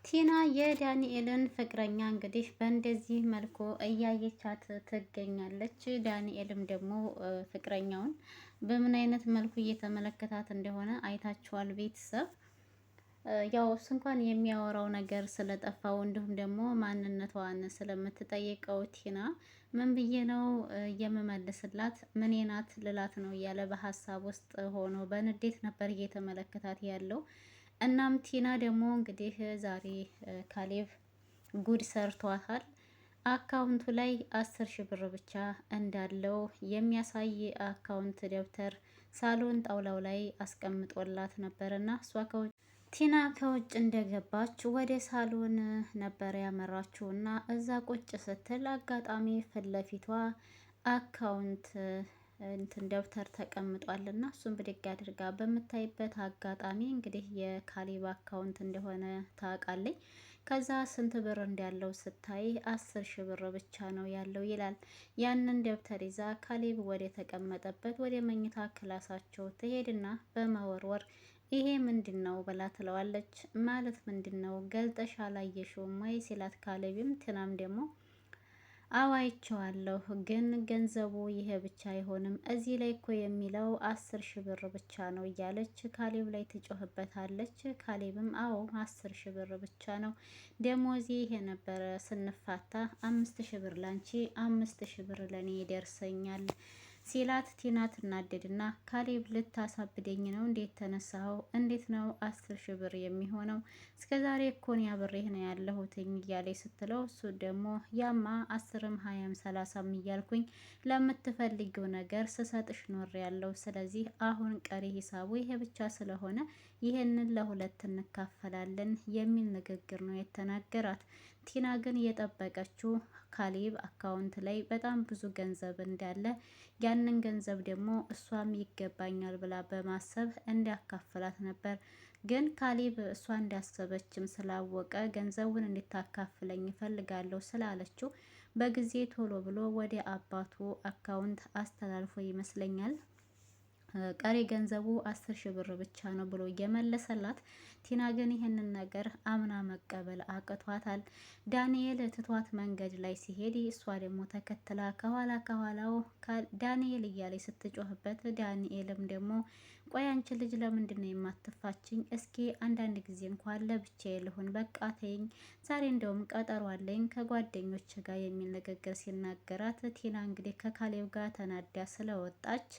ቲና የዳንኤልን ፍቅረኛ እንግዲህ በእንደዚህ መልኩ እያየቻት ትገኛለች። ዳንኤልም ደግሞ ፍቅረኛውን በምን አይነት መልኩ እየተመለከታት እንደሆነ አይታችኋል ቤተሰብ። ያው እሱ እንኳን የሚያወራው ነገር ስለጠፋው እንዲሁም ደግሞ ማንነቷን ስለምትጠይቀው ቲና ምን ብዬ ነው የምመልስላት ምኔ ናት ልላት ነው እያለ በሀሳብ ውስጥ ሆኖ በንዴት ነበር እየተመለከታት ያለው። እናም ቲና ደግሞ እንግዲህ ዛሬ ካሌብ ጉድ ሰርቷታል። አካውንቱ ላይ 10 ሺህ ብር ብቻ እንዳለው የሚያሳይ አካውንት ደብተር ሳሎን ጣውላው ላይ አስቀምጦላት ነበር እና እሷ ቲና ከውጭ እንደገባች ወደ ሳሎን ነበር ያመራችው እና እዛ ቁጭ ስትል አጋጣሚ ፊት ለፊቷ አካውንት ደብተር ተቀምጧል እና እሱን ብድግ አድርጋ በምታይበት አጋጣሚ እንግዲህ የካሌብ አካውንት እንደሆነ ታውቃለች። ከዛ ስንት ብር እንዳለው ስታይ 10 ሺህ ብር ብቻ ነው ያለው ይላል። ያንን ደብተር ይዛ ካሌብ ወደ ተቀመጠበት ወደ መኝታ ክላሳቸው ትሄድና በመወርወር ይሄ ምንድን ነው ብላ ትለዋለች። ማለት ምንድን ነው ገልጠሽ አላየሽውም ወይ ሲላት ካሌብም ትናም ደግሞ አዋይቸዋለሁ ግን ገንዘቡ ይሄ ብቻ አይሆንም እዚህ ላይ እኮ የሚለው 10 ሺህ ብር ብቻ ነው እያለች ካሌብ ላይ ትጮህበታለች። ካሌብም አዎ 10 ሺህ ብር ብቻ ነው ደሞዜ ይሄ ነበረ ስንፋታ 5 ሺህ ብር ላንቺ 5 ሺህ ብር ለእኔ ይደርሰኛል ሲላት ቲና ትናደድና ካሌብ ልታሳብደኝ ነው እንዴት ተነሳኸው? እንዴት ነው 10 ሺህ ብር የሚሆነው? እስከ ዛሬ እኮን ያብሬህ ነው ያለሁትኝ እያለች ስትለው እሱ ደግሞ ያማ 10ም 20ም 30ም እያልኩኝ ለምትፈልጊው ነገር ስሰጥሽ ኖር ያለው ስለዚህ አሁን ቀሪ ሂሳቡ ይሄ ብቻ ስለሆነ ይሄንን ለሁለት እንካፈላለን የሚል ንግግር ነው የተናገራት። ቲና ግን የጠበቀችው ካሌብ አካውንት ላይ በጣም ብዙ ገንዘብ እንዳለ ያንን ገንዘብ ደግሞ እሷም ይገባኛል ብላ በማሰብ እንዲያካፍላት ነበር። ግን ካሌብ እሷ እንዳሰበችም ስላወቀ ገንዘቡን እንድታካፍለኝ እፈልጋለሁ ስላለችው በጊዜ ቶሎ ብሎ ወደ አባቱ አካውንት አስተላልፎ ይመስለኛል ቀሪ ገንዘቡ 10 ሺህ ብር ብቻ ነው ብሎ እየመለሰላት። ቲና ግን ይህንን ነገር አምና መቀበል አቅቷታል። ዳንኤል ትቷት መንገድ ላይ ሲሄድ እሷ ደግሞ ተከትላ ከኋላው ዳንኤል እያለች ስትጮህበት፣ ዳንኤልም ደግሞ ቆይ አንቺ ልጅ ለምንድን ነው የማትፋችኝ? እስኪ አንዳንድ ጊዜ እንኳን ለብቻዬ ልሁን በቃ ተይኝ፣ ዛሬ እንደውም ቀጠሮ አለኝ ከጓደኞች ጋር የሚል ንግግር ሲናገራት፣ ቲና እንግዲህ ከካሌብ ጋር ተናዳ ስለወጣች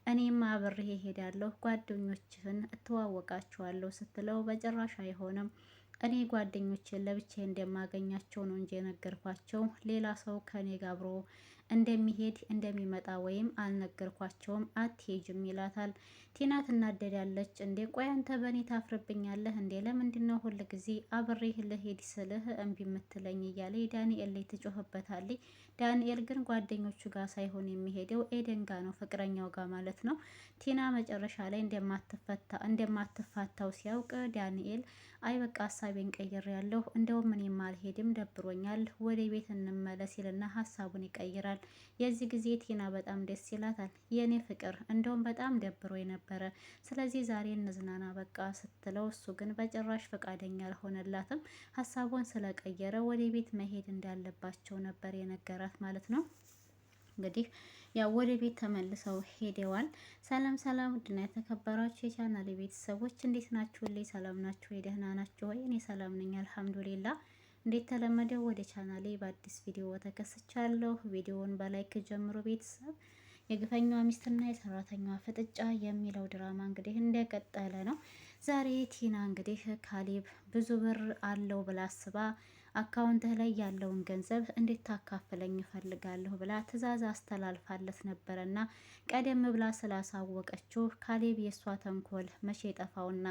እኔም አብሬ እሄዳለሁ ጓደኞችህን እተዋወቃቸዋለሁ ስትለው በጭራሽ አይሆንም እኔ ጓደኞችን ለብቻዬ እንደማገኛቸው ነው እንጂ የነገርኳቸው ሌላ ሰው ከኔ ጋር አብሮ እንደሚሄድ እንደሚመጣ ወይም አልነገርኳቸውም፣ አትሄጅም ይላታል። ቲና ትናደዳለች። እንዴ ቆይ አንተ በእኔ ታፍርብኛለህ እንዴ? ለምንድነው ሁል ጊዜ አብሬህ ልሄድ ስልህ እምቢ የምትለኝ? እያለ ዳንኤል ላይ ትጮህበታለች። ዳንኤል ግን ጓደኞቹ ጋር ሳይሆን የሚሄደው ኤደን ጋር ነው፣ ፍቅረኛው ጋር ማለት ነው። ቲና መጨረሻ ላይ እንደማትፋታው ሲያውቅ ዳንኤል አይ በቃ ሀሳቤን ቀይር ያለሁ እንደውም እኔም አልሄድም ደብሮኛል፣ ወደ ቤት እንመለስ ይልና ሀሳቡን ይቀይራል። የዚህ ጊዜ ቲና በጣም ደስ ይላታል። የኔ ፍቅር እንደውም በጣም ደብሮ ነበረ፣ ስለዚህ ዛሬ እንዝናና በቃ ስትለው እሱ ግን በጭራሽ ፈቃደኛ አልሆነላትም። ሀሳቡን ስለቀየረ ወደ ቤት መሄድ እንዳለባቸው ነበር የነገራት ማለት ነው። እንግዲህ ያው ወደ ቤት ተመልሰው ሄደዋል። ሰላም ሰላም፣ ውድና የተከበራችሁ የቻናል ቤተሰቦች እንዴት ናችሁልኝ? ሰላም ናችሁ ወይ? ደህና ናችሁ ወይ? እኔ ሰላም ነኝ አልሐምዱሊላ። እንዴት ተለመደው ወደ ቻናሌ በአዲስ ቪዲዮ ተከስቻለሁ። ቪዲዮውን በላይክ ጀምሮ ቤተሰብ የግፈኛዋ ሚስትና የሰራተኛዋ ፍጥጫ የሚለው ድራማ እንግዲህ እንደቀጠለ ነው። ዛሬ ቲና እንግዲህ ካሌብ ብዙ ብር አለው ብላ አስባ አካውንትህ ላይ ያለውን ገንዘብ እንድታካፍለኝ እፈልጋለሁ ብላ ትዕዛዝ አስተላልፋለት ነበረና ቀደም ብላ ስላሳወቀችው ካሌብ የእሷ ተንኮል መቼ ጠፋውና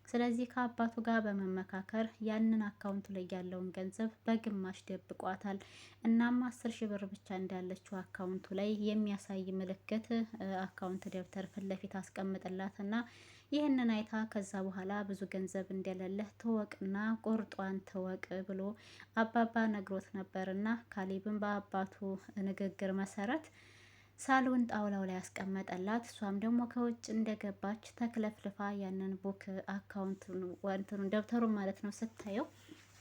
ስለዚህ ከአባቱ ጋር በመመካከር ያንን አካውንቱ ላይ ያለውን ገንዘብ በግማሽ ደብቋታል። እናም 10 ሺህ ብር ብቻ እንዳለችው አካውንቱ ላይ የሚያሳይ ምልክት አካውንት ደብተር ፊት ለፊት አስቀምጥላትና ይህንን አይታ ከዛ በኋላ ብዙ ገንዘብ እንደሌለህ ተወቅና ቁርጧን ተወቅ ብሎ አባባ ነግሮት ነበርና ካሌብን በአባቱ ንግግር መሰረት ሳሎን ጣውላው ላይ ያስቀመጠላት። እሷም ደግሞ ከውጭ እንደገባች ተክለፍልፋ ያንን ቡክ አካውንት ወንትኑ ደብተሩን ማለት ነው ስታየው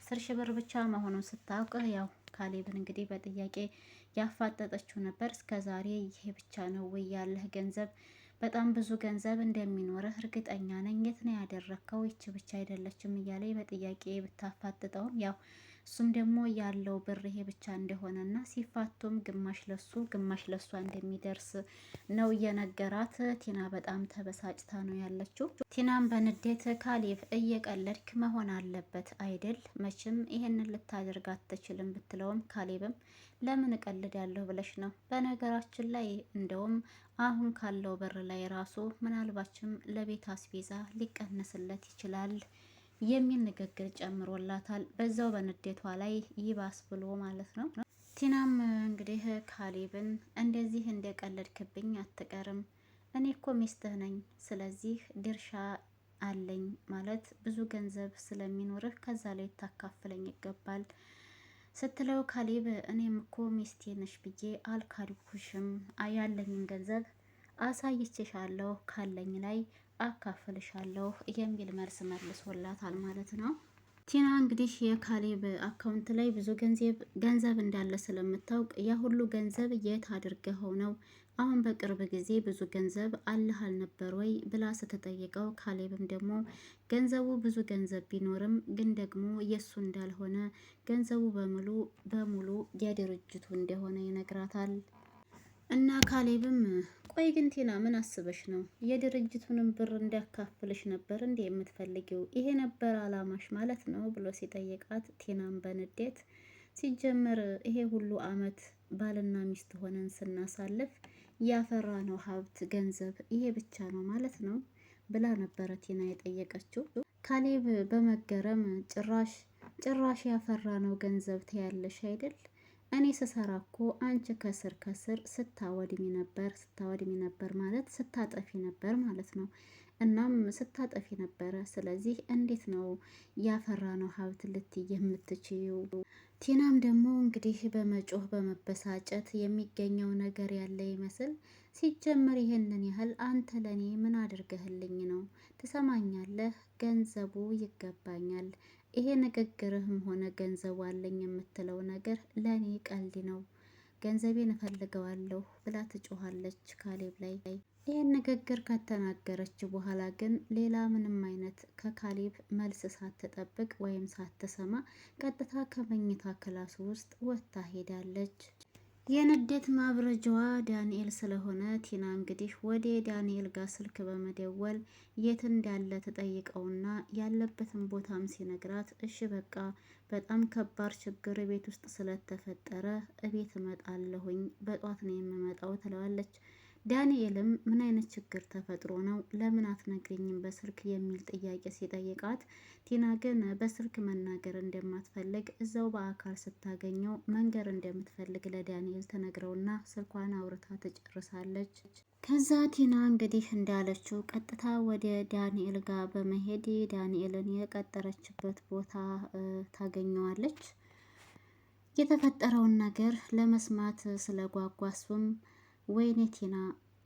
10,000 ብር ብቻ መሆኑን ስታውቅ ያው ካሌብን እንግዲህ በጥያቄ ያፋጠጠችው ነበር። እስከ ዛሬ ይሄ ብቻ ነው ወይ ያለህ ገንዘብ? በጣም ብዙ ገንዘብ እንደሚኖርህ እርግጠኛ ነኝ። የት ነው ያደረግከው? ይቺ ብቻ አይደለችም እያለ በጥያቄ ብታፋጥጠውም ያው እሱም ደግሞ ያለው ብር ይሄ ብቻ እንደሆነና ሲፋቱም ግማሽ ለሱ ግማሽ ለሷ እንደሚደርስ ነው የነገራት። ቲና በጣም ተበሳጭታ ነው ያለችው። ቲናም በንዴት ካሌብ እየቀለድክ መሆን አለበት አይደል? መቼም ይሄንን ልታደርግ አትችልም ብትለውም ካሌብም ለምን እቀልዳለሁ ብለሽ ነው? በነገራችን ላይ እንደውም አሁን ካለው ብር ላይ ራሱ ምናልባችም ለቤት አስቤዛ ሊቀነስለት ይችላል የሚል ንግግር ጨምሮላታል። በዛው በንዴቷ ላይ ይባስ ብሎ ማለት ነው። ቲናም እንግዲህ ካሌብን እንደዚህ እንደቀለድክብኝ አትቀርም፣ እኔ እኮ ሚስትህ ነኝ፣ ስለዚህ ድርሻ አለኝ ማለት ብዙ ገንዘብ ስለሚኖርህ ከዛ ላይ ታካፍለኝ ይገባል ስትለው ካሌብ እኔም እኮ ሚስቴ ነሽ ብዬ አልካድኩሽም፣ ያለኝን ገንዘብ አሳይቼሻለሁ፣ ካለኝ ላይ አካፍልሻለሁ የሚል መልስ መልሶላታል ማለት ነው። ቲና እንግዲህ የካሌብ አካውንት ላይ ብዙ ገንዘብ እንዳለ ስለምታውቅ ያ ሁሉ ገንዘብ የት አድርገኸው ነው? አሁን በቅርብ ጊዜ ብዙ ገንዘብ አለህ አልነበር ወይ ብላ ስትጠይቀው ካሌብም ደግሞ ገንዘቡ ብዙ ገንዘብ ቢኖርም ግን ደግሞ የእሱ እንዳልሆነ ገንዘቡ በሙሉ የድርጅቱ እንደሆነ ይነግራታል። እና ካሌብም ቆይ ግን ቲና ምን አስበሽ ነው? የድርጅቱንም ብር እንዲያካፍልሽ ነበር እንዴ የምትፈልጊው? ይሄ ነበር አላማሽ ማለት ነው ብሎ ሲጠይቃት ቲናም በንዴት ሲጀመር ይሄ ሁሉ አመት ባልና ሚስት ሆነን ስናሳልፍ ያፈራ ነው ሀብት ገንዘብ ይሄ ብቻ ነው ማለት ነው ብላ ነበረ ቲና የጠየቀችው። ካሌብ በመገረም ጭራሽ ያፈራ ነው ገንዘብ ትያለሽ አይደል? እኔ ስሰራ እኮ አንቺ ከስር ከስር ስታወድሚ ነበር ማለት ስታጠፊ ነበር ማለት ነው። እናም ስታጠፊ ነበረ። ስለዚህ እንዴት ነው ያፈራ ነው ሀብት ልትይ የምትችይው? ቲናም ደግሞ እንግዲህ በመጮህ በመበሳጨት የሚገኘው ነገር ያለ ይመስል ሲጀመር ይሄንን ያህል አንተ ለኔ ምን አድርገህልኝ ነው? ትሰማኛለህ? ገንዘቡ ይገባኛል። ይሄ ንግግርህም ሆነ ገንዘቡ አለኝ የምትለው ነገር ለኔ ቀልድ ነው። ገንዘቤን እፈልገዋለሁ ብላ ትጮኻለች ካሌብ ላይ። ይህን ንግግር ከተናገረች በኋላ ግን ሌላ ምንም አይነት ከካሌብ መልስ ሳትጠብቅ ወይም ሳትሰማ ቀጥታ ከመኝታ ክላሱ ውስጥ ወጥታ ሄዳለች። የንዴት ማብረጃዋ ዳንኤል ስለሆነ ቲና እንግዲህ ወደ ዳንኤል ጋር ስልክ በመደወል የት እንዳለ ተጠይቀውና ያለበትን ቦታም ሲነግራት እሺ በቃ በጣም ከባድ ችግር ቤት ውስጥ ስለተፈጠረ እቤት እመጣለሁኝ በጧት ነው የምመጣው ትለዋለች። ዳንኤልም ምን አይነት ችግር ተፈጥሮ ነው ለምን አትነግሪኝም በስልክ የሚል ጥያቄ ሲጠይቃት ቲና ግን በስልክ መናገር እንደማትፈልግ እዛው በአካል ስታገኘው መንገር እንደምትፈልግ ለዳንኤል ተነግረውና ስልኳን አውርታ ትጨርሳለች። ከዛ ቲና እንግዲህ እንዳለችው ቀጥታ ወደ ዳንኤል ጋር በመሄድ ዳንኤልን የቀጠረችበት ቦታ ታገኘዋለች። የተፈጠረውን ነገር ለመስማት ስለጓጓሱም ወይኔ ቲና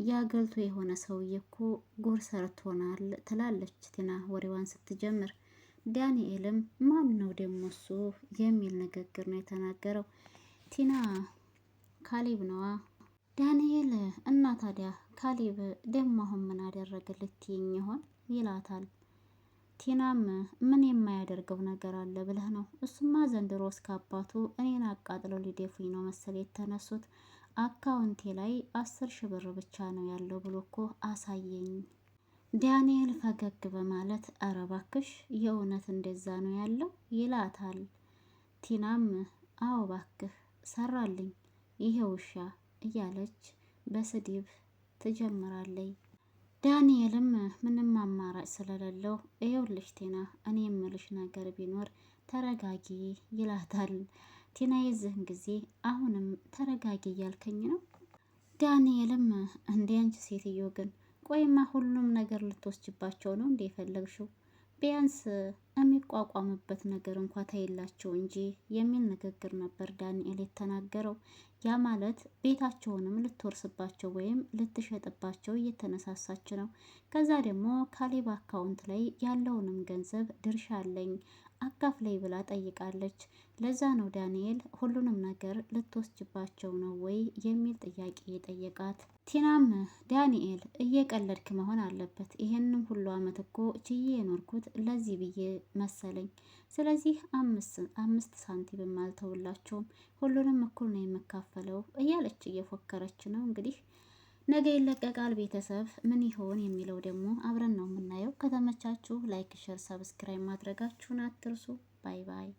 ያገልቶ የሆነ ሰውዬ እኮ ጉር ሰርቶናል ትላለች ቲና ወሬዋን ስትጀምር። ዳንኤልም ማን ነው ደግሞ እሱ የሚል ንግግር ነው የተናገረው። ቲና ካሌብ ነዋ። ዳንኤል እና ታዲያ ካሌብ ደግሞ አሁን ምን አደረገ ልትይኝ ይሆን ይላታል። ቲናም ምን የማያደርገው ነገር አለ ብለህ ነው? እሱማ ዘንድሮ እስከ አባቱ እኔን አቃጥለው ሊደፉኝ ነው መሰል የተነሱት። አካውንቴ ላይ 10,000 ብር ብቻ ነው ያለው ብሎ እኮ አሳየኝ። ዳንኤል ፈገግ በማለት ኧረ እባክሽ የእውነት እንደዛ ነው ያለው ይላታል። ቲናም አዎ እባክህ ሰራልኝ ይሄ ውሻ እያለች በስድብ ትጀምራለች። ዳንኤልም ምንም አማራጭ ስለሌለው ይኸውልሽ ቲና እኔ የምልሽ ነገር ቢኖር ተረጋጊ ይላታል። ቲና የዚህን ጊዜ አሁንም ተረጋጊ እያልከኝ ነው? ዳንኤልም እንዴ አንቺ ሴትዮ ግን ቆይማ ሁሉም ነገር ልትወስጅባቸው ነው እንዴ የፈለግሽው? ቢያንስ የሚቋቋምበት ነገር እንኳ ታይላቸው እንጂ የሚል ንግግር ነበር ዳንኤል የተናገረው። ያ ማለት ቤታቸውንም ልትወርስባቸው ወይም ልትሸጥባቸው እየተነሳሳች ነው። ከዛ ደግሞ ካሌብ አካውንት ላይ ያለውንም ገንዘብ ድርሻ አለኝ አካፍለኝ ብላ ጠይቃለች። ለዛ ነው ዳንኤል ሁሉንም ነገር ልትወስጅባቸው ነው ወይ የሚል ጥያቄ የጠየቃት። ቲናም ዳንኤል እየቀለድክ መሆን አለበት፣ ይሄንም ሁሉ አመት እኮ ችዬ የኖርኩት ለዚህ ብዬ መሰለኝ። ስለዚህ አምስት ሳንቲም አልተውላቸውም፣ ሁሉንም እኩል ነው የምካፈለው እያለች እየፎከረች ነው። እንግዲህ ነገ ይለቀቃል። ቤተሰብ ምን ይሆን የሚለው ደግሞ አብረን ነው የምናየው። ከተመቻችሁ ላይክ፣ ሸር፣ ሰብስክራይብ ማድረጋችሁን አትርሱ። ባይ ባይ።